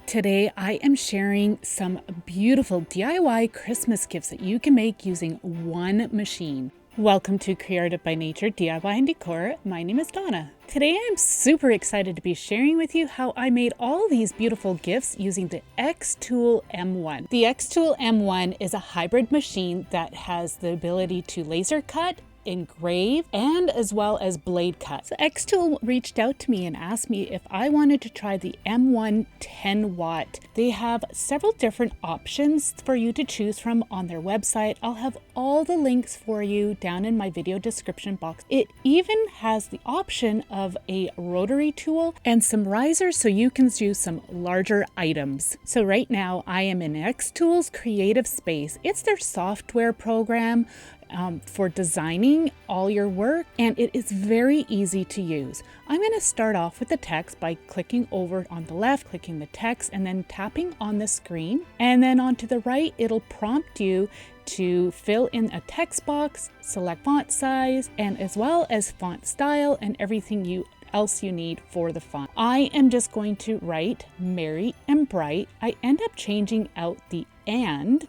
Today I am sharing some beautiful DIY Christmas gifts that you can make using one machine. Welcome to CreArtive by Nature DIY and Decor. My name is Donna. Today I'm super excited to be sharing with you how I made all these beautiful gifts using the xTool M1. The xTool M1 is a hybrid machine that has the ability to laser cut, engrave, and as well as blade cut. So xTool reached out to me and asked me if I wanted to try the M1 10 watt. They have several different options for you to choose from on their website. I'll have all the links for you down in my video description box. It even has the option of a rotary tool and some risers so you can do some larger items. So right now I am in xTool's creative space. It's their software program for designing all your work, and it is very easy to use. I'm going to start off with the text by clicking over on the left, clicking the text, and then tapping on the screen. And then on to the right, it'll prompt you to fill in a text box, select font size, and as well as font style and everything else you need for the font. I am just going to write merry and bright. I end up changing out the and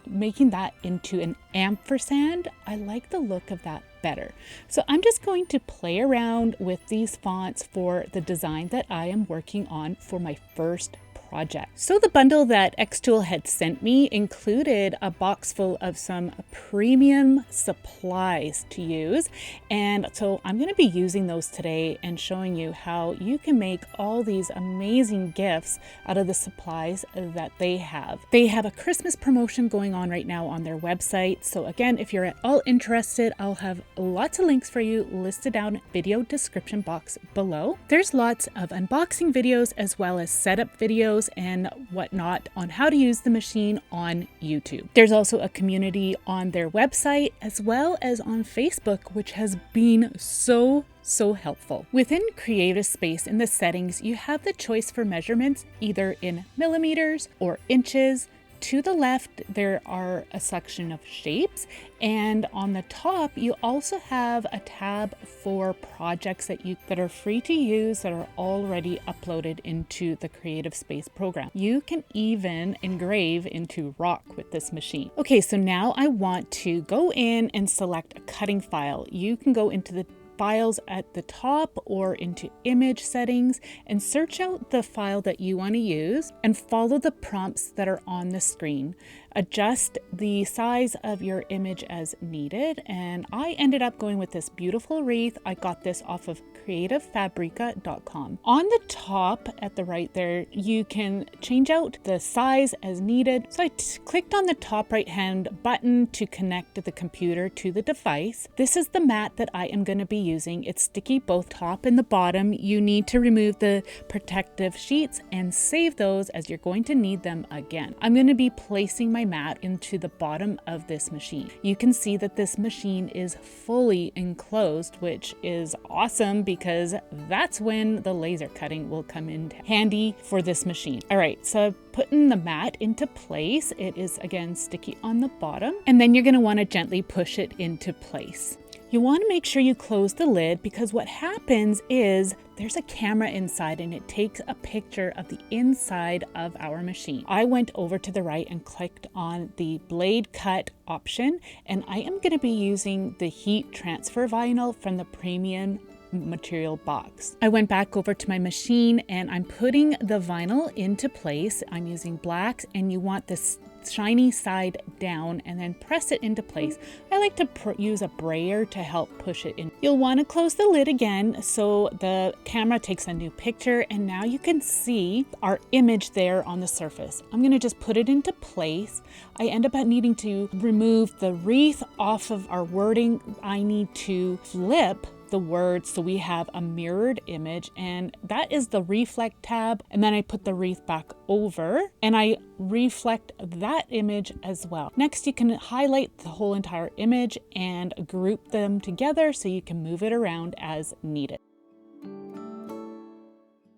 making that into an ampersand. I like the look of that better. So I'm just going to play around with these fonts for the design that I am working on for my first project. So the bundle that xTool had sent me included a box full of some premium supplies to use, and so I'm going to be using those today and showing you how you can make all these amazing gifts out of the supplies that they have. They have a Christmas promotion going on right now on their website, so again, if you're at all interested, I'll have lots of links for you listed down in the video description box below. There's lots of unboxing videos as well as setup videos and whatnot on how to use the machine on YouTube. There's also a community on their website as well as on Facebook, which has been so helpful. Within Creative Space in the settings, you have the choice for measurements either in millimeters or inches. To the left, there are a section of shapes, and on the top, you also have a tab for projects that are free to use that are already uploaded into the Creative Space program. You can even engrave into rock with this machine. Okay, so now I want to go in and select a cutting file. You can go into the files at the top or into image settings and search out the file that you want to use and follow the prompts that are on the screen. Adjust the size of your image as needed, and I ended up going with this beautiful wreath. I got this off of creativefabrica.com. On the top at the right there, you can change out the size as needed. So I clicked on the top right hand button to connect the computer to the device. This is the mat that I am going to be using. It's sticky both top and the bottom. You need to remove the protective sheets and save those as you're going to need them again. I'm going to be placing my mat into the bottom of this machine. You can see that this machine is fully enclosed, which is awesome because that's when the laser cutting will come in handy for this machine. All right, so I've put the mat into place. It is again sticky on the bottom, and then you're going to want to gently push it into place. You want to make sure you close the lid because what happens is there's a camera inside and it takes a picture of the inside of our machine. I went over to the right and clicked on the blade cut option, and I am going to be using the heat transfer vinyl from the premium material box. I went back over to my machine and I'm putting the vinyl into place. I'm using blacks, and you want this shiny side down and then press it into place. I like to use a brayer to help push it in. You'll want to close the lid again so the camera takes a new picture, and now you can see our image there on the surface. I'm going to just put it into place. I end up needing to remove the wreath off of our wording. I need to flip the words so we have a mirrored image, and that is the reflect tab, and then I put the wreath back over and I reflect that image as well. Next, you can highlight the whole entire image and group them together so you can move it around as needed.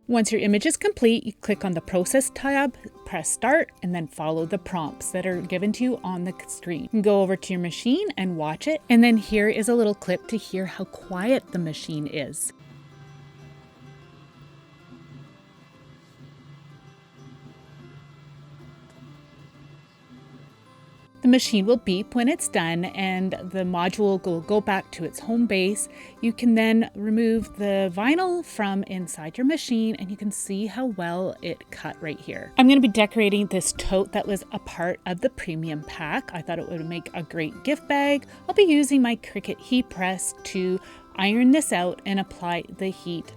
Once your image is complete, you click on the Process tab, press Start, and then follow the prompts that are given to you on the screen. You can go over to your machine and watch it, and then here is a little clip to hear how quiet the machine is. The machine will beep when it's done and the module will go back to its home base. You can then remove the vinyl from inside your machine and you can see how well it cut right here. I'm going to be decorating this tote that was a part of the premium pack. I thought it would make a great gift bag. I'll be using my Cricut heat press to iron this out and apply the heat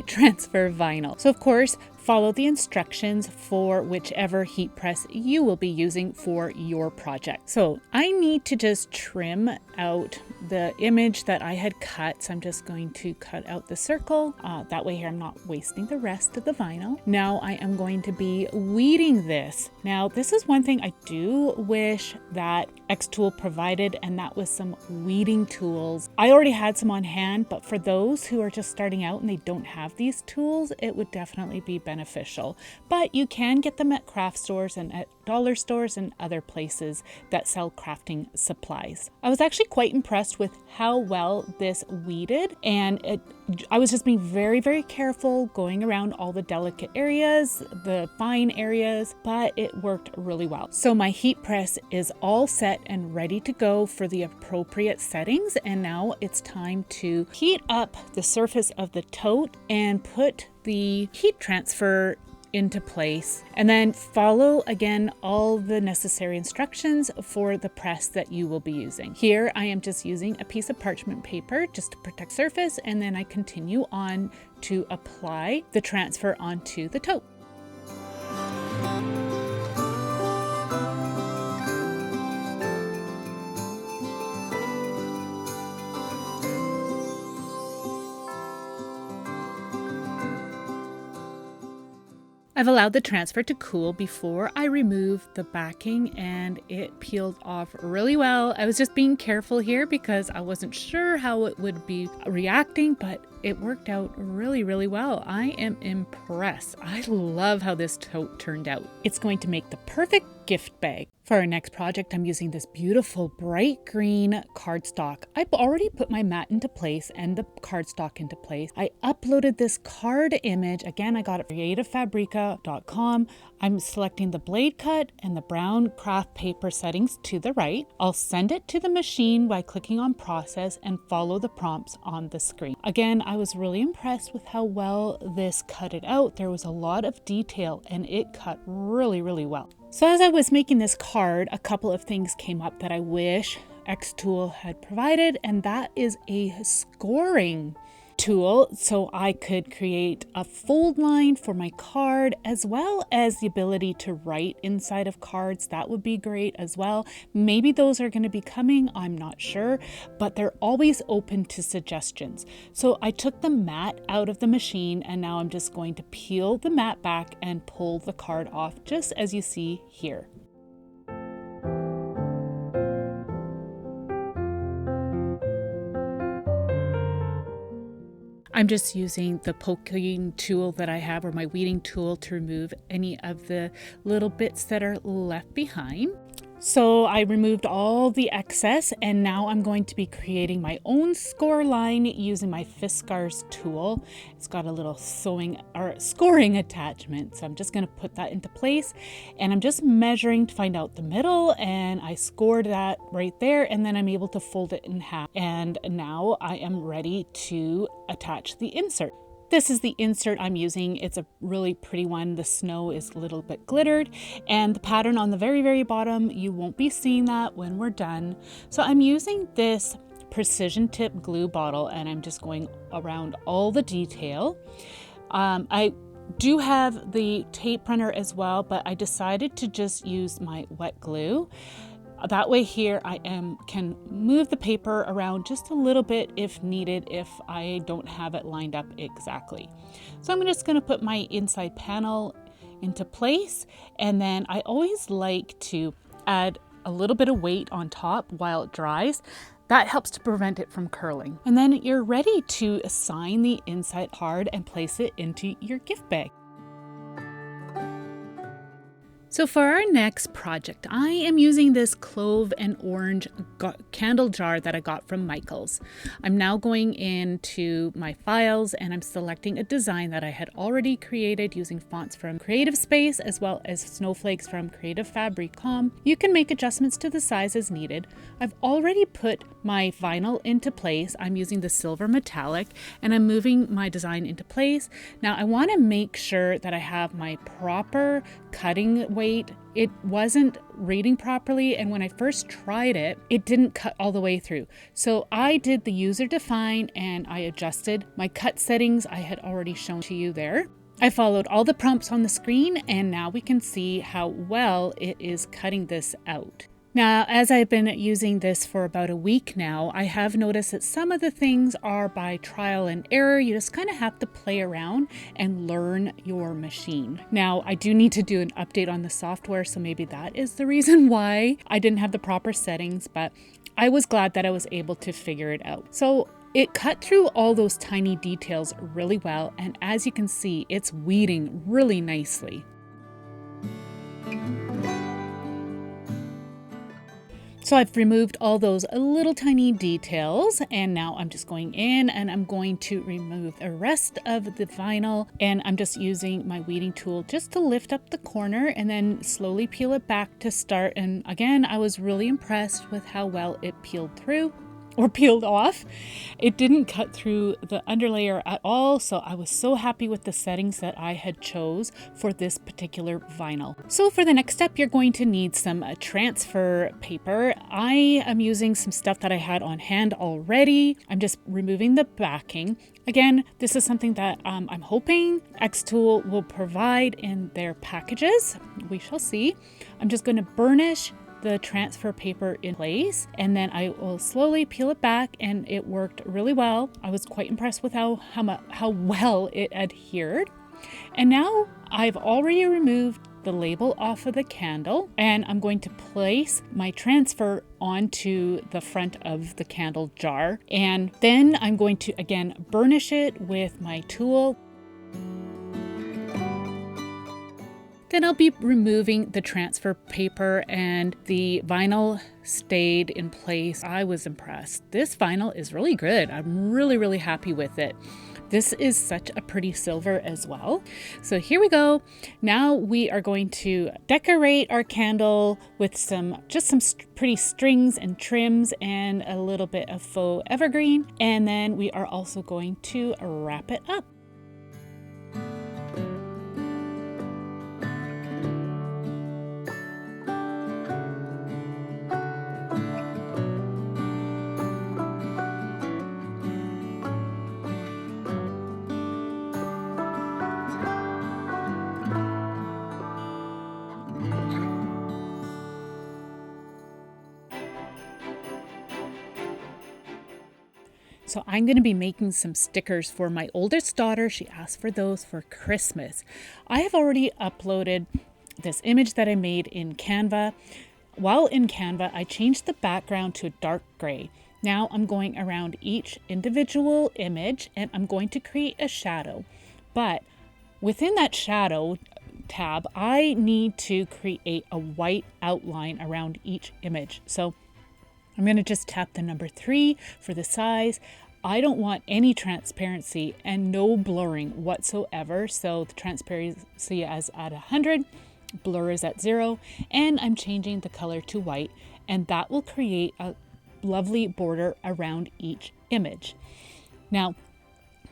transfer vinyl. So of course, follow the instructions for whichever heat press you will be using for your project. So I need to just trim out the image that I had cut. So I'm just going to cut out the circle. That way here I'm not wasting the rest of the vinyl. Now I am going to be weeding this. Now this is one thing I do wish that xTool provided, and that was some weeding tools. I already had some on hand, but for those who are just starting out and they don't have these tools, it would definitely be beneficial. But you can get them at craft stores and at dollar stores and other places that sell crafting supplies. I was actually quite impressed with how well this weeded, and I was just being very, very careful going around all the delicate areas, the fine areas, but it worked really well. So my heat press is all set and ready to go for the appropriate settings, and now it's time to heat up the surface of the tote and put the heat transfer into place, and then follow again all the necessary instructions for the press that you will be using. Here I am just using a piece of parchment paper just to protect surface, and then I continue on to apply the transfer onto the tote. I've allowed the transfer to cool before I removed the backing, and it peeled off really well. I was just being careful here because I wasn't sure how it would be reacting, but it worked out really, really well. I am impressed. I love how this tote turned out. It's going to make the perfect gift bag. For our next project, I'm using this beautiful bright green cardstock. I've already put my mat into place and the cardstock into place. I uploaded this card image. Again, I got it from creativefabrica.com. I'm selecting the blade cut and the brown craft paper settings to the right. I'll send it to the machine by clicking on process and follow the prompts on the screen. Again, I was really impressed with how well this cut it out. There was a lot of detail and it cut really, really well. So as I was making this card, a couple of things came up that I wish xTool had provided, and that is a scoring tool so I could create a fold line for my card, as well as the ability to write inside of cards. That would be great as well. Maybe those are going to be coming, I'm not sure, but they're always open to suggestions. So I took the mat out of the machine, and now I'm just going to peel the mat back and pull the card off, just as you see here. I'm just using the poking tool that I have, or my weeding tool, to remove any of the little bits that are left behind. So I removed all the excess, and now I'm going to be creating my own score line using my Fiskars tool. It's got a little scoring attachment, so I'm just going to put that into place, and I'm just measuring to find out the middle, and I scored that right there, and then I'm able to fold it in half, and now I am ready to attach the insert. This is the insert I'm using. It's a really pretty one. The snow is a little bit glittered, and the pattern on the very, very bottom, you won't be seeing that when we're done. So I'm using this precision tip glue bottle, and I'm just going around all the detail. I do have the tape runner as well, but I decided to just use my wet glue. That way here I can move the paper around just a little bit if needed, if I don't have it lined up exactly. So I'm just going to put my inside panel into place, and then I always like to add a little bit of weight on top while it dries. That helps to prevent it from curling. And then you're ready to assign the inside card and place it into your gift bag. So for our next project, I am using this clove and orange candle jar that I got from Michael's. I'm now going into my files and I'm selecting a design that I had already created using fonts from Creative Space as well as snowflakes from Creative Fabric.com. You can make adjustments to the size as needed. I've already put my vinyl into place. I'm using the silver metallic and I'm moving my design into place. Now I want to make sure that I have my proper cutting weight. It wasn't reading properly, and when I first tried it, it didn't cut all the way through. So I did the user define and I adjusted my cut settings I had already shown to you there. I followed all the prompts on the screen and now we can see how well it is cutting this out. Now, as I've been using this for about a week now, I have noticed that some of the things are by trial and error. You just kind of have to play around and learn your machine. Now, I do need to do an update on the software, so maybe that is the reason why I didn't have the proper settings, but I was glad that I was able to figure it out. So it cut through all those tiny details really well, and as you can see, it's weeding really nicely. So I've removed all those little tiny details and now I'm just going in and I'm going to remove the rest of the vinyl, and I'm just using my weeding tool just to lift up the corner and then slowly peel it back to start. And again, I was really impressed with how well it peeled through. Or peeled off. It didn't cut through the underlayer at all, so I was so happy with the settings that I had chose for this particular vinyl. So for the next step, you're going to need some transfer paper. I am using some stuff that I had on hand already. I'm just removing the backing. Again, this is something that I'm hoping xTool will provide in their packages. We shall see. I'm just going to burnish the transfer paper in place and then I will slowly peel it back, and it worked really well. I was quite impressed with how well it adhered. And now I've already removed the label off of the candle and I'm going to place my transfer onto the front of the candle jar, and then I'm going to again burnish it with my tool. Then I'll be removing the transfer paper and the vinyl stayed in place. I was impressed. This vinyl is really good. I'm really happy with it. This is such a pretty silver as well. So here we go. Now we are going to decorate our candle with some pretty strings and trims and a little bit of faux evergreen. And then we are also going to wrap it up. So I'm going to be making some stickers for my oldest daughter. She asked for those for Christmas. I have already uploaded this image that I made in Canva. While in Canva, I changed the background to dark gray. Now I'm going around each individual image and I'm going to create a shadow. But within that shadow tab, I need to create a white outline around each image. So I'm going to just tap the number 3 for the size. I don't want any transparency and no blurring whatsoever. So the transparency is at 100, blur is at 0, and I'm changing the color to white, and that will create a lovely border around each image. Now,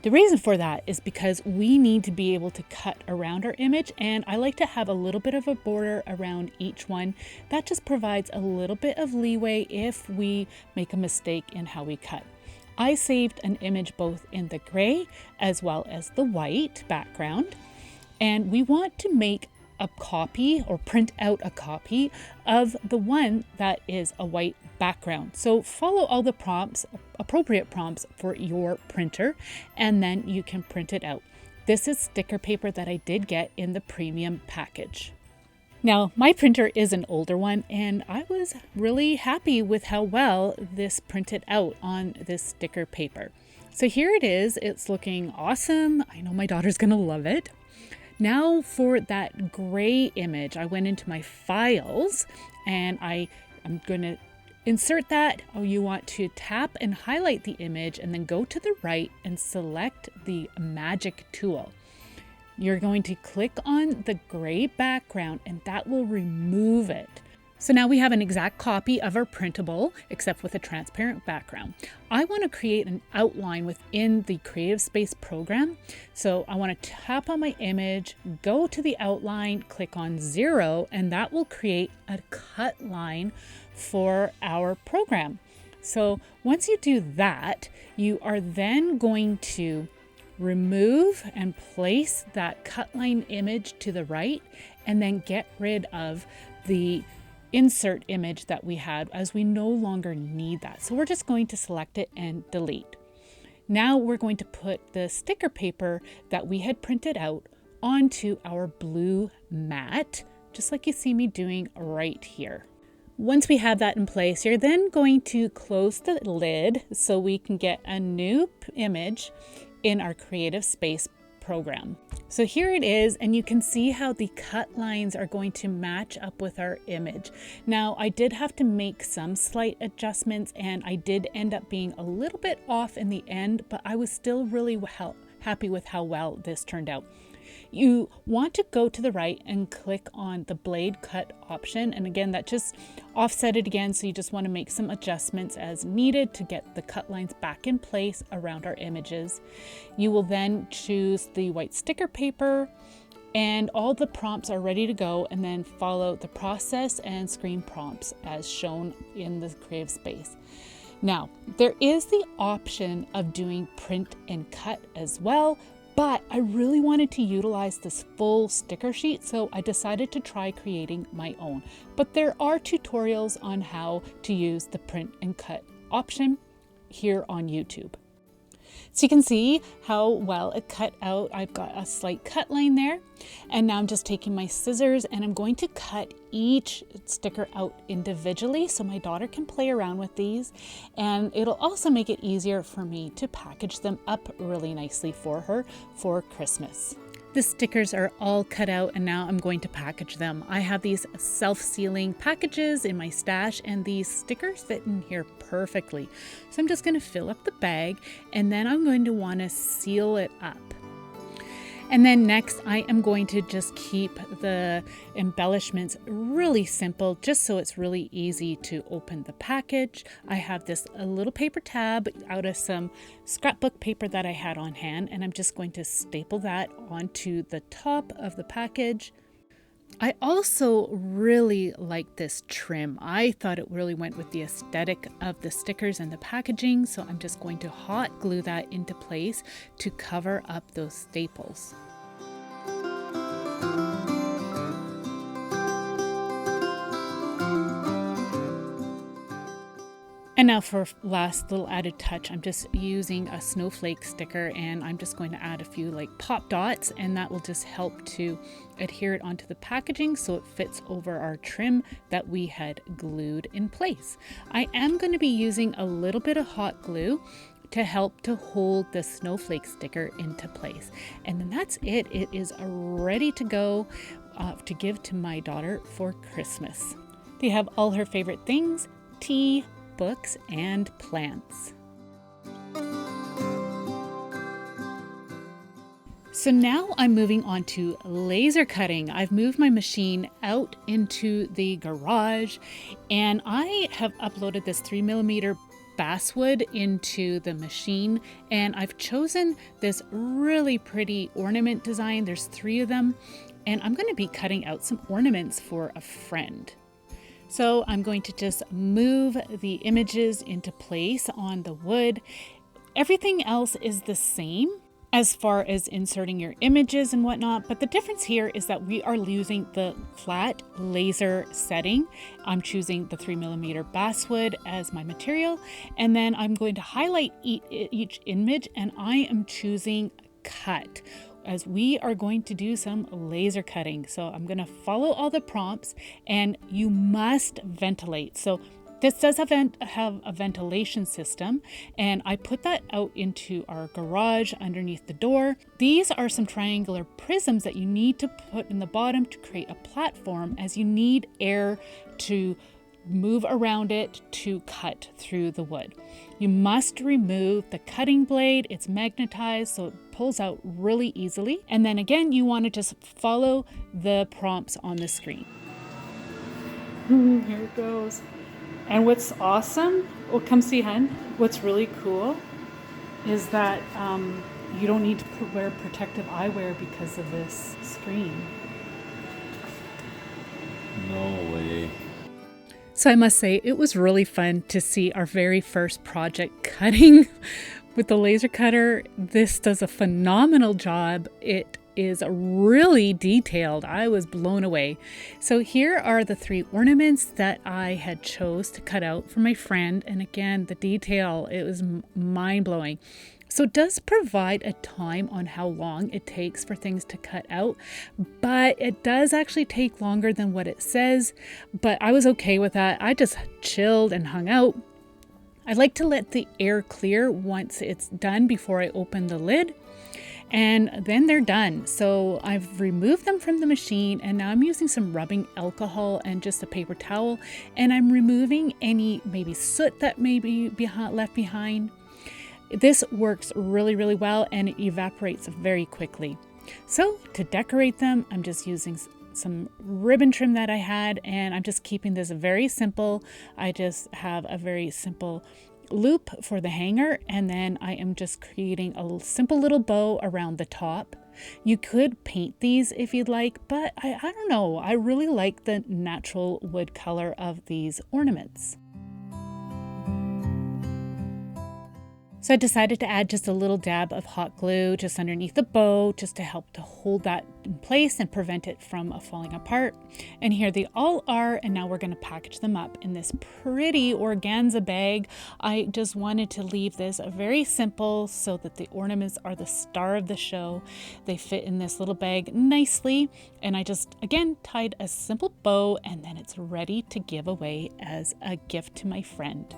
the reason for that is because we need to be able to cut around our image, and I like to have a little bit of a border around each one. That just provides a little bit of leeway if we make a mistake in how we cut. I saved an image both in the gray as well as the white background, and we want to make a copy or print out a copy of the one that is a white background. So follow all the prompts, appropriate prompts for your printer, and then you can print it out. This is sticker paper that I did get in the premium package. Now, my printer is an older one, and I was really happy with how well this printed out on this sticker paper. So here it is. It's looking awesome. I know my daughter's gonna love it. Now for that gray image, I went into my files and I'm going to insert that. Oh, you want to tap and highlight the image and then go to the right and select the magic tool. You're going to click on the gray background and that will remove it. So now we have an exact copy of our printable, except with a transparent background. I want to create an outline within the Creative Space program. So I want to tap on my image, go to the outline, click on 0, and that will create a cut line for our program. So once you do that, you are then going to remove and place that cut line image to the right, and then get rid of the insert image that we had, as we no longer need that. So we're just going to select it and delete. Now we're going to put the sticker paper that we had printed out onto our blue mat, just like you see me doing right here. Once we have that in place, you're then going to close the lid so we can get a new image in our Creative Space program. So here it is, and you can see how the cut lines are going to match up with our image. Now, I did have to make some slight adjustments, and I did end up being a little bit off in the end, but I was still really happy with how well this turned out. You want to go to the right and click on the blade cut option. And again, that just offset it again. So you just want to make some adjustments as needed to get the cut lines back in place around our images. You will then choose the white sticker paper, and all the prompts are ready to go, and then follow the process and screen prompts as shown in the Creative Space. Now, there is the option of doing print and cut as well, but I really wanted to utilize this full sticker sheet, so I decided to try creating my own. But there are tutorials on how to use the print and cut option here on YouTube. So you can see how well it cut out. I've got a slight cut line there. And now I'm just taking my scissors and I'm going to cut each sticker out individually so my daughter can play around with these. And it'll also make it easier for me to package them up really nicely for her for Christmas. The stickers are all cut out and now I'm going to package them. I have these self-sealing packages in my stash and these stickers fit in here perfectly. So I'm just going to fill up the bag and then I'm going to want to seal it up. And then next I am going to just keep the embellishments really simple, just so it's really easy to open the package. I have this a little paper tab out of some scrapbook paper that I had on hand, and I'm just going to staple that onto the top of the package. I also really like this trim. I thought it really went with the aesthetic of the stickers and the packaging, so I'm just going to hot glue that into place to cover up those staples. And now for last little added touch, I'm just using a snowflake sticker and I'm just going to add a few like pop dots, and that will just help to adhere it onto the packaging so it fits over our trim that we had glued in place. I am going to be using a little bit of hot glue to help to hold the snowflake sticker into place. And then that's it. It is ready to go to give to my daughter for Christmas. They have all her favorite things: tea, books, and plants. So now I'm moving on to laser cutting. I've moved my machine out into the garage and I have uploaded this 3mm basswood into the machine, and I've chosen this really pretty ornament design. There's 3 of them, and I'm going to be cutting out some ornaments for a friend. So I'm going to just move the images into place on the wood. Everything else is the same as far as inserting your images and whatnot, but the difference here is that we are using the flat laser setting. I'm choosing the 3mm basswood as my material, and then I'm going to highlight each image, and I am choosing cut, as we are going to do some laser cutting. So I'm going to follow all the prompts, and you must ventilate. So This does have a ventilation system, and I put that out into our garage underneath the door. These are some triangular prisms that you need to put in the bottom to create a platform, as you need air to move around it to cut through the wood. You must remove the cutting blade. It's magnetized, so it pulls out really easily. And then again, you want to just follow the prompts on the screen. Here it goes. And what's awesome, well, come see, hun. What's really cool is that you don't need to wear protective eyewear because of this screen. No way. So I must say, it was really fun to see our very first project cutting with the laser cutter. This does a phenomenal job. It is really detailed. I was blown away. So here are the 3 ornaments that I had chose to cut out for my friend. And again, the detail, it was mind-blowing. So it does provide a time on how long it takes for things to cut out, but it does actually take longer than what it says. But I was okay with that. I just chilled and hung out. I like to let the air clear once it's done before I open the lid. And then they're done. So I've removed them from the machine, and now I'm using some rubbing alcohol and just a paper towel, and I'm removing any maybe soot that may be left behind. This works really, really well, and it evaporates very quickly. So to decorate them, I'm just using some ribbon trim that I had, and I'm just keeping this very simple. I just have a very simple loop for the hanger, and then I am just creating a simple little bow around the top. You could paint these if you'd like, but I don't know. I really like the natural wood color of these ornaments. So I decided to add just a little dab of hot glue just underneath the bow, just to help to hold that in place and prevent it from falling apart. And here they all are, and now we're going to package them up in this pretty organza bag. I just wanted to leave this very simple so that the ornaments are the star of the show. They fit in this little bag nicely, and I just, again, tied a simple bow, and then it's ready to give away as a gift to my friend.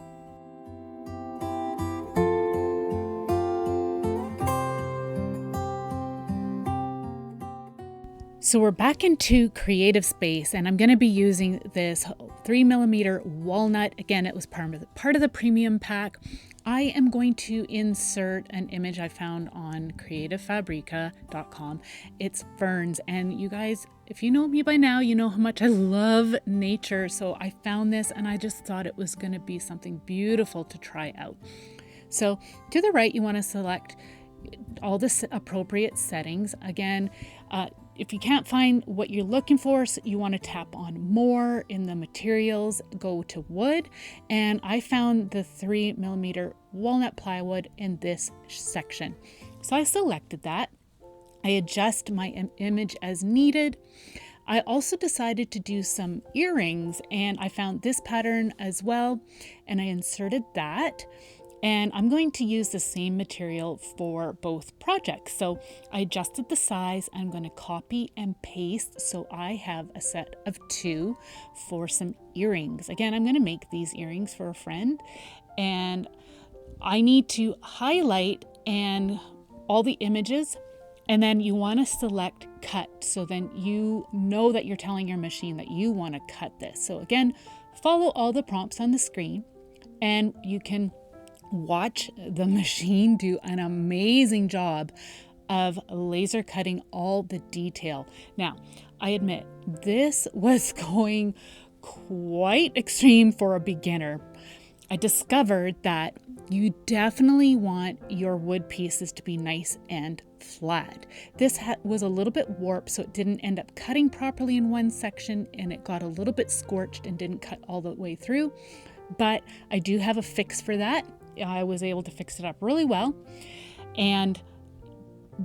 So we're back into Creative Space, and I'm going to be using this 3mm walnut. Again, it was part of the premium pack. I am going to insert an image I found on creativefabrica.com. It's ferns, and you guys, if you know me by now, you know how much I love nature. So I found this, and I just thought it was going to be something beautiful to try out. So to the right, you want to select all the appropriate settings. Again, if you can't find what you're looking for, so you want to tap on more in the materials, go to wood, and I found the 3mm walnut plywood in this section. So I selected that. I adjust my image as needed. I also decided to do some earrings, and I found this pattern as well, and I inserted that. And I'm going to use the same material for both projects. So I adjusted the size. I'm going to copy and paste. So I have a set of 2 for some earrings. Again, I'm going to make these earrings for a friend. And I need to highlight and all the images. And then you want to select cut. So then you know that you're telling your machine that you want to cut this. So again, follow all the prompts on the screen, and you can watch the machine do an amazing job of laser cutting all the detail. Now, I admit this was going quite extreme for a beginner. I discovered that you definitely want your wood pieces to be nice and flat. This was a little bit warped, so it didn't end up cutting properly in one section, and it got a little bit scorched and didn't cut all the way through. But I do have a fix for that. I was able to fix it up really well. And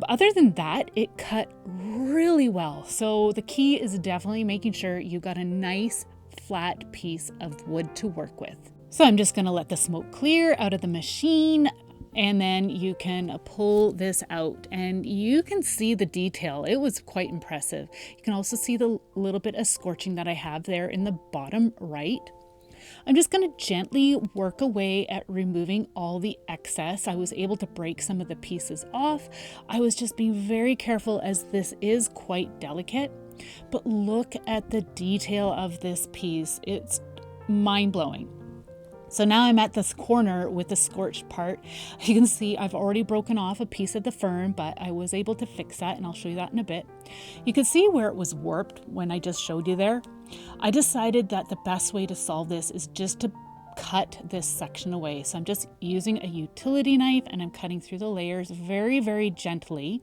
other than that, it cut really well. So the key is definitely making sure you got a nice flat piece of wood to work with. So I'm just going to let the smoke clear out of the machine, and then you can pull this out and you can see the detail. It was quite impressive. You can also see the little bit of scorching that I have there in the bottom right. I'm just going to gently work away at removing all the excess. I was able to break some of the pieces off. I was just being very careful as this is quite delicate. But look at the detail of this piece. It's mind-blowing. So now I'm at this corner with the scorched part. You can see I've already broken off a piece of the fern, but I was able to fix that, and I'll show you that in a bit. You can see where it was warped when I just showed you there. I decided that the best way to solve this is just to cut this section away. So I'm just using a utility knife and I'm cutting through the layers very, very gently.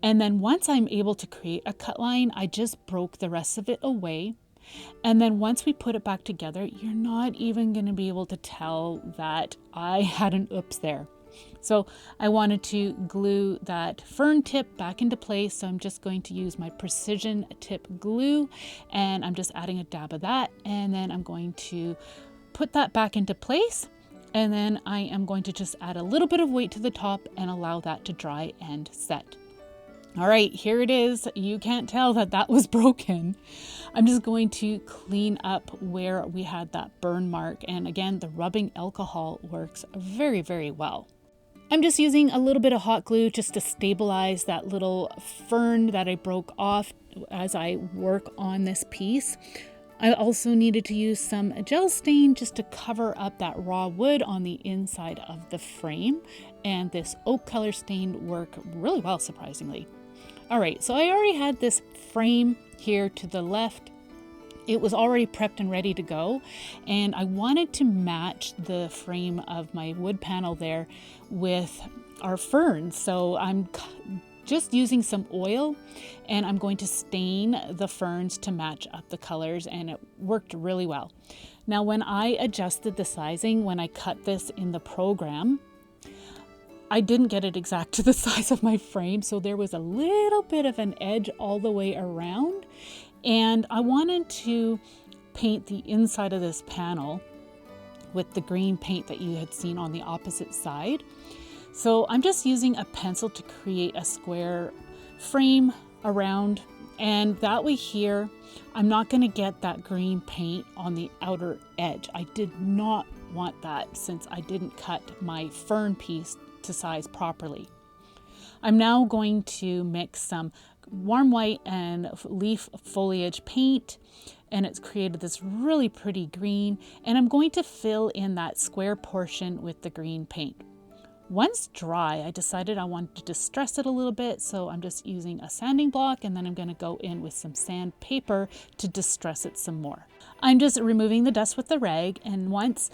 And then once I'm able to create a cut line, I just broke the rest of it away. And then once we put it back together, you're not even going to be able to tell that I had an oops there. So I wanted to glue that fern tip back into place. So I'm just going to use my precision tip glue, and I'm just adding a dab of that. And then I'm going to put that back into place. And then I am going to just add a little bit of weight to the top and allow that to dry and set. All right, here it is. You can't tell that that was broken. I'm just going to clean up where we had that burn mark. And again, the rubbing alcohol works very, very well. I'm just using a little bit of hot glue just to stabilize that little fern that I broke off as I work on this piece. I also needed to use some gel stain just to cover up that raw wood on the inside of the frame. And this oak color stain worked really well, surprisingly. All right, so I already had this frame here to the left. It was already prepped and ready to go, and I wanted to match the frame of my wood panel there with our ferns. So I'm just using some oil, and I'm going to stain the ferns to match up the colors, and it worked really well. Now, when I adjusted the sizing, when I cut this in the program, I didn't get it exact to the size of my frame, so there was a little bit of an edge all the way around. And I wanted to paint the inside of this panel with the green paint that you had seen on the opposite side. So I'm just using a pencil to create a square frame around, and that way here, I'm not going to get that green paint on the outer edge. I did not want that since I didn't cut my fern piece to size properly. I'm now going to mix some warm white and leaf foliage paint, and it's created this really pretty green, and I'm going to fill in that square portion with the green paint. Once dry, I decided I wanted to distress it a little bit, so I'm just using a sanding block, and then I'm going to go in with some sandpaper to distress it some more. I'm just removing the dust with the rag, and once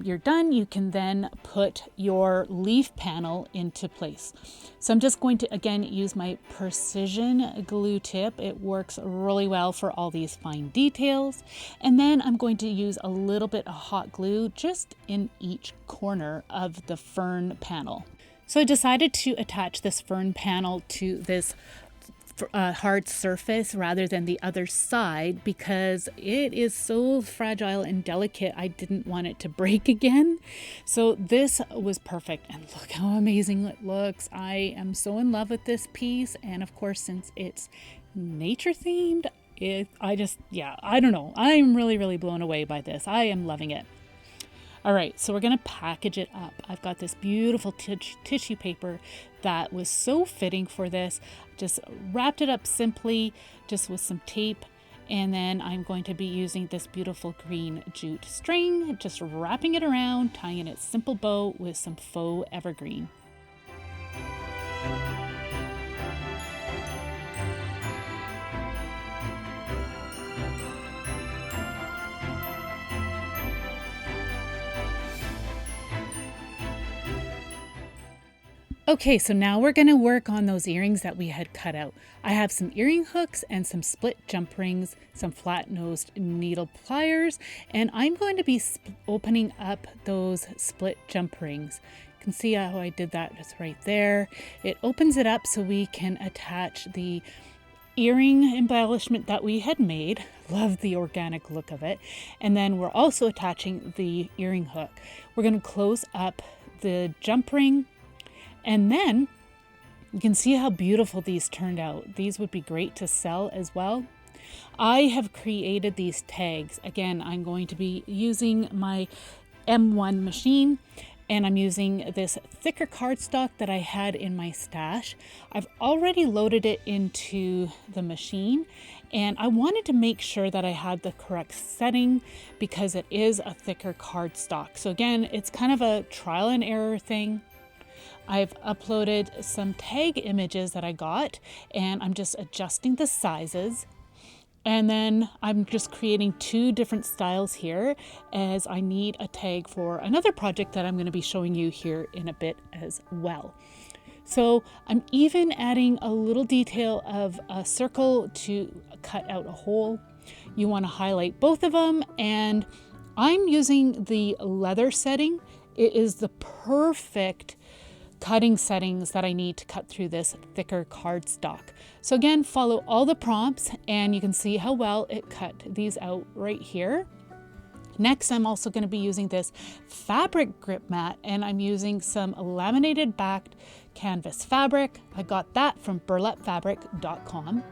you're done, you can then put your leaf panel into place. So I'm just going to again use my precision glue tip. It works really well for all these fine details. And then I'm going to use a little bit of hot glue just in each corner of the fern panel. So I decided to attach this fern panel to this hard surface rather than the other side because it is so fragile and delicate. I didn't want it to break again. So this was perfect, and look how amazing it looks. I am so in love with this piece, and of course, since it's nature themed, I don't know. I'm really blown away by this. I am loving it. All right, so we're gonna package it up. I've got this beautiful tissue paper that was so fitting for this. Just wrapped it up simply, just with some tape. And then I'm going to be using this beautiful green jute string, just wrapping it around, tying in a simple bow with some faux evergreen. Okay, so now we're going to work on those earrings that we had cut out. I have some earring hooks and some split jump rings, some flat-nosed needle pliers, and I'm going to be opening up those split jump rings. You can see how I did that just right there. It opens it up so we can attach the earring embellishment that we had made. Love the organic look of it. And then we're also attaching the earring hook. We're going to close up the jump ring. And then you can see how beautiful these turned out. These would be great to sell as well. I have created these tags. Again, I'm going to be using my M1 machine, and I'm using this thicker cardstock that I had in my stash. I've already loaded it into the machine, and I wanted to make sure that I had the correct setting because it is a thicker cardstock. So again, it's kind of a trial and error thing. I've uploaded some tag images that I got, and I'm just adjusting the sizes. And then I'm just creating 2 different styles here, as I need a tag for another project that I'm going to be showing you here in a bit as well. So I'm even adding a little detail of a circle to cut out a hole. You want to highlight both of them, and I'm using the leather setting. It is the perfect cutting settings that I need to cut through this thicker cardstock. So again, follow all the prompts and you can see how well it cut these out right here. Next, I'm also going to be using this fabric grip mat, and I'm using some laminated backed canvas fabric. I got that from burlapfabric.com.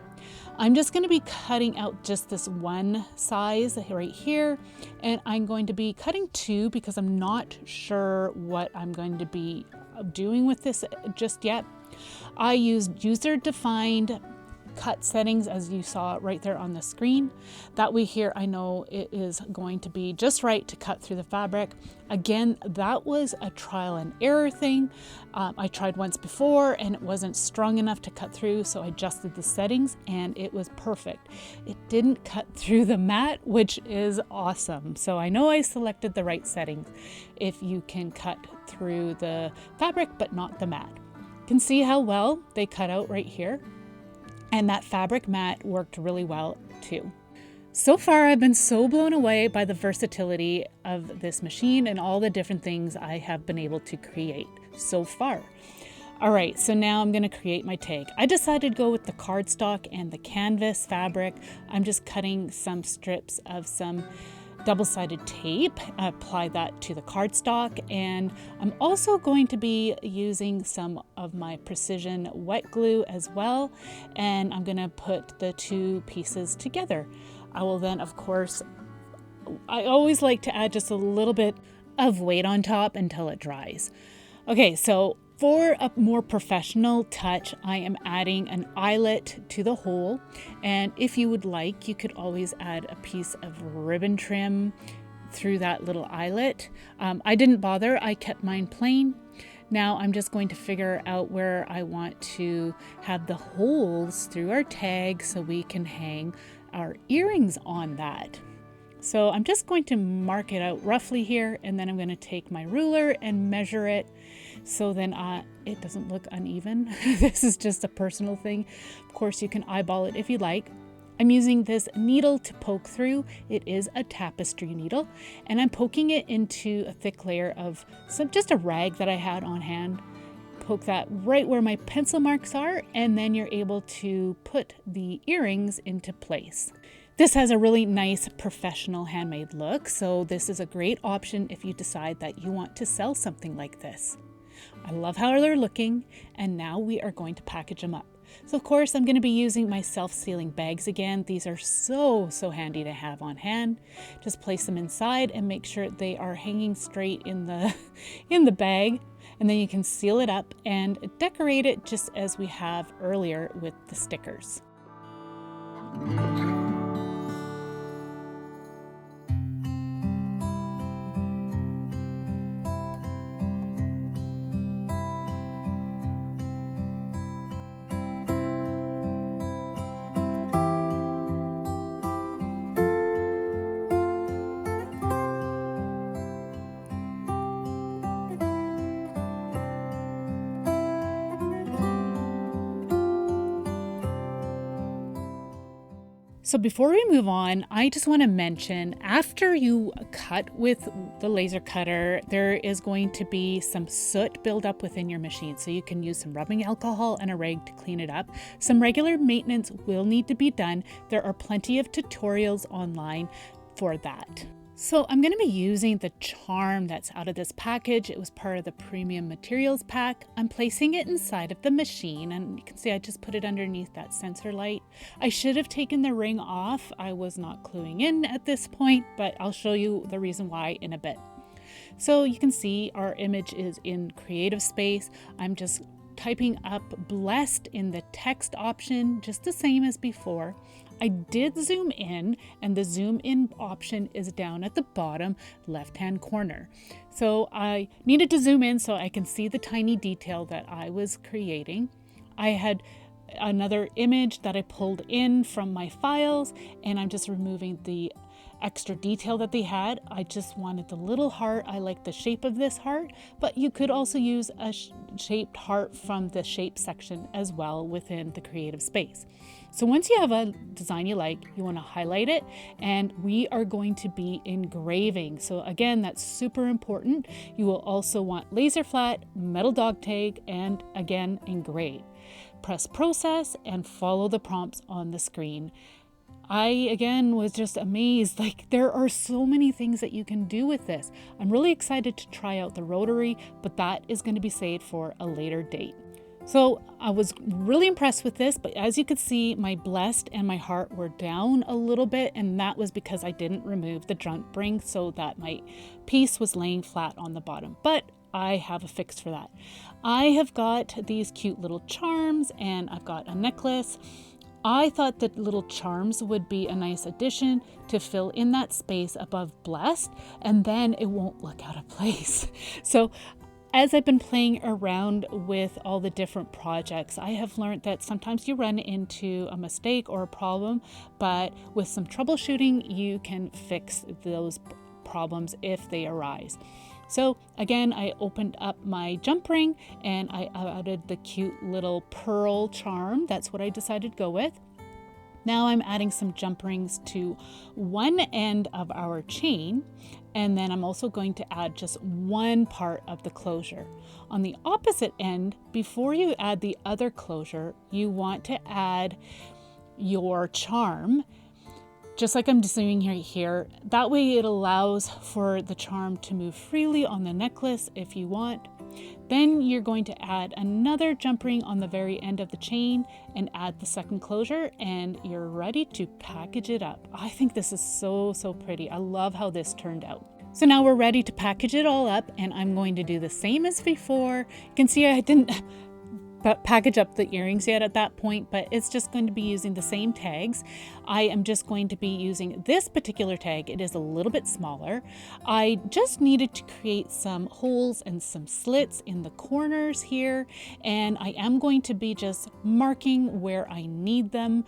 I'm just going to be cutting out just this one size right here, and I'm going to be cutting 2 because I'm not sure what I'm going to be doing with this just yet. I used user-defined cut settings, as you saw right there on the screen. That way here I know it is going to be just right to cut through the fabric. Again, that was a trial and error thing. I tried once before and it wasn't strong enough to cut through, so I adjusted the settings and it was perfect. It didn't cut through the mat, which is awesome. So I know I selected the right settings if you can cut through the fabric but not the mat. You can see how well they cut out right here. And that fabric mat worked really well too. So far, I've been so blown away by the versatility of this machine and all the different things I have been able to create so far. All right, so now I'm going to create my tag. I decided to go with the cardstock and the canvas fabric. I'm just cutting some strips of some double-sided tape, apply that to the cardstock, and I'm also going to be using some of my precision wet glue as well, and I'm going to put the 2 pieces together. I will then, of course, I always like to add just a little bit of weight on top until it dries. Okay, so for a more professional touch, I am adding an eyelet to the hole, and if you would like, you could always add a piece of ribbon trim through that little eyelet. I didn't bother, I kept mine plain. Now I'm just going to figure out where I want to have the holes through our tag so we can hang our earrings on that. So I'm just going to mark it out roughly here, and then I'm going to take my ruler and measure it so then it doesn't look uneven. This is just a personal thing. Of course, you can eyeball it if you like. I'm using this needle to poke through. It is a tapestry needle, and I'm poking it into a thick layer of just a rag that I had on hand. Poke that right where my pencil marks are, and then you're able to put the earrings into place. This has a really nice professional handmade look, so this is a great option if you decide that you want to sell something like this. I love how they're looking, and now we are going to package them up. So of course I'm going to be using my self-sealing bags again. These are so handy to have on hand. Just place them inside and make sure they are hanging straight in the bag, and then you can seal it up and decorate it just as we have earlier with the stickers. So before we move on, I just want to mention, after you cut with the laser cutter, there is going to be some soot build up within your machine. So you can use some rubbing alcohol and a rag to clean it up. Some regular maintenance will need to be done. There are plenty of tutorials online for that. So I'm going to be using the charm that's out of this package. It was part of the premium materials pack. I'm placing it inside of the machine, and you can see I just put it underneath that sensor light. I should have taken the ring off. I was not cluing in at this point, but I'll show you the reason why in a bit. So you can see our image is in creative space. I'm just typing up blessed in the text option, just the same as before. I did zoom in, and the zoom in option is down at the bottom left-hand corner. So I needed to zoom in so I can see the tiny detail that I was creating. I had another image that I pulled in from my files, and I'm just removing the extra detail that they had. I just wanted the little heart. I like the shape of this heart, but you could also use a shaped heart from the shape section as well within the creative space. So once you have a design you like, you want to highlight it, and we are going to be engraving. So again, that's super important. You will also want laser flat, metal dog tag, and again, engrave. Press process and follow the prompts on the screen. I, again, was just amazed. Like, there are so many things that you can do with this. I'm really excited to try out the Rotary, but that is going to be saved for a later date. So I was really impressed with this, but as you could see, my blessed and my heart were down a little bit, and that was because I didn't remove the jump ring so that my piece was laying flat on the bottom. But I have a fix for that. I have got these cute little charms, and I've got a necklace. I thought that little charms would be a nice addition to fill in that space above blessed, and then it won't look out of place. So as I've been playing around with all the different projects, I have learned that sometimes you run into a mistake or a problem, but with some troubleshooting, you can fix those problems if they arise. So again, I opened up my jump ring and I added the cute little pearl charm. That's what I decided to go with. Now I'm adding some jump rings to one end of our chain, and then I'm also going to add just one part of the closure. On the opposite end, before you add the other closure, you want to add your charm, just like I'm doing here. That way it allows for the charm to move freely on the necklace if you want. Then you're going to add another jump ring on the very end of the chain and add the second closure, and you're ready to package it up. I think this is so pretty. I love how this turned out. So now we're ready to package it all up, and I'm going to do the same as before. You can see I didn't package up the earrings yet at that point, but it's just going to be using the same tags. I am just going to be using this particular tag. It is a little bit smaller. I just needed to create some holes and some slits in the corners here, and I am going to be just marking where I need them,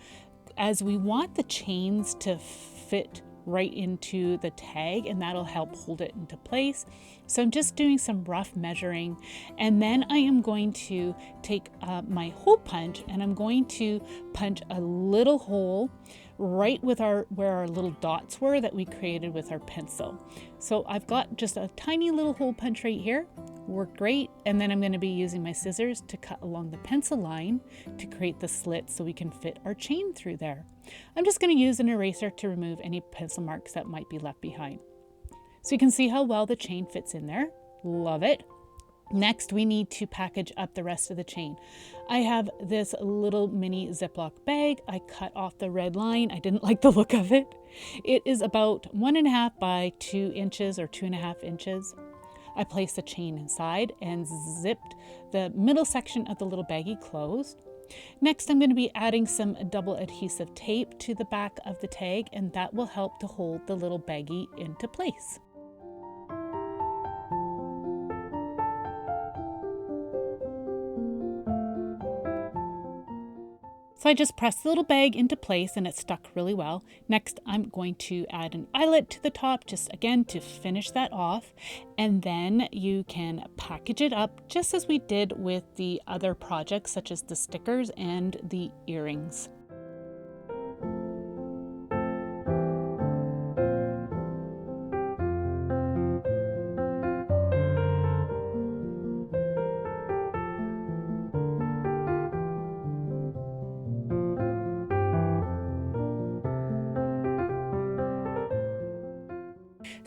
as we want the chains to fit right into the tag, and that'll help hold it into place. So I'm just doing some rough measuring, and then I am going to take my hole punch, and I'm going to punch a little hole right with where our little dots were that we created with our pencil. So I've got just a tiny little hole punch right here. Worked great. And then I'm going to be using my scissors to cut along the pencil line to create the slit so we can fit our chain through there. I'm just going to use an eraser to remove any pencil marks that might be left behind. So you can see how well the chain fits in there. Love it. Next, we need to package up the rest of the chain. I have this little mini Ziploc bag. I cut off the red line. I didn't like the look of it. It is about 1.5 by 2 inches or 2.5 inches. I placed the chain inside and zipped the middle section of the little baggie closed. Next, I'm going to be adding some double adhesive tape to the back of the tag, and that will help to hold the little baggie into place. So I just pressed the little bag into place and it stuck really well. Next, I'm going to add an eyelet to the top, just again to finish that off. And then you can package it up just as we did with the other projects, such as the stickers and the earrings.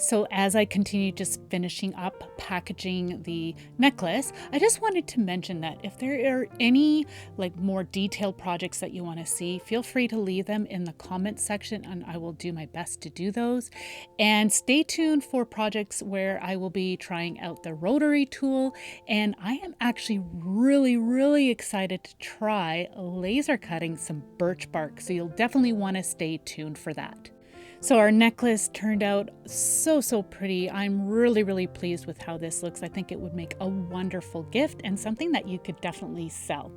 So as I continue just finishing up packaging the necklace, I just wanted to mention that if there are any more detailed projects that you want to see, feel free to leave them in the comments section and I will do my best to do those. And stay tuned for projects where I will be trying out the Rotary tool, and I am actually really excited to try laser cutting some birch bark, so you'll definitely want to stay tuned for that. So our necklace turned out so pretty. I'm really pleased with how this looks. I think it would make a wonderful gift and something that you could definitely sell.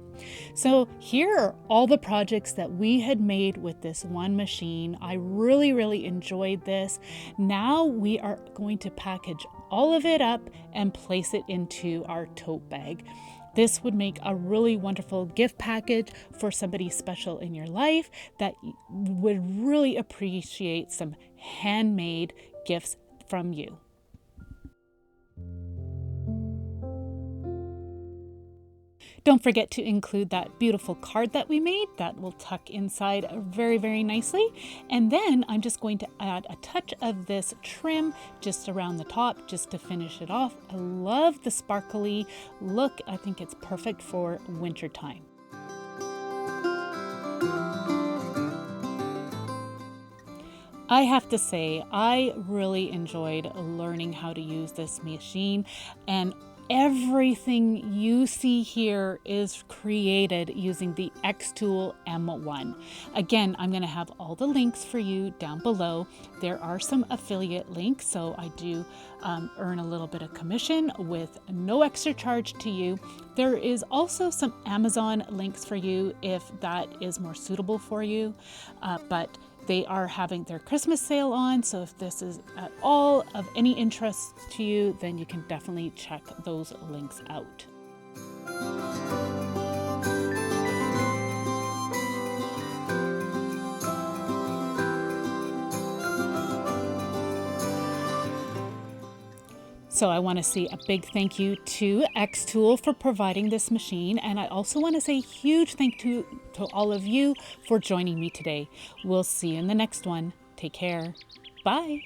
So here are all the projects that we had made with this one machine. I really enjoyed this. Now we are going to package all of it up and place it into our tote bag. This would make a really wonderful gift package for somebody special in your life that would really appreciate some handmade gifts from you. Don't forget to include that beautiful card that we made. That will tuck inside very nicely. And then I'm just going to add a touch of this trim just around the top just to finish it off. I love the sparkly look. I think it's perfect for winter time. I have to say, I really enjoyed learning how to use this machine, and everything you see here is created using the xTool M1. Again, I'm going to have all the links for you down below. There are some affiliate links, so I do earn a little bit of commission with no extra charge to you. There is also some Amazon links for you if that is more suitable for you, but they are having their Christmas sale on, so if this is at all of any interest to you, then you can definitely check those links out. So I want to say a big thank you to xTool for providing this machine, and I also want to say a huge thank you to all of you for joining me today. We'll see you in the next one. Take care. Bye.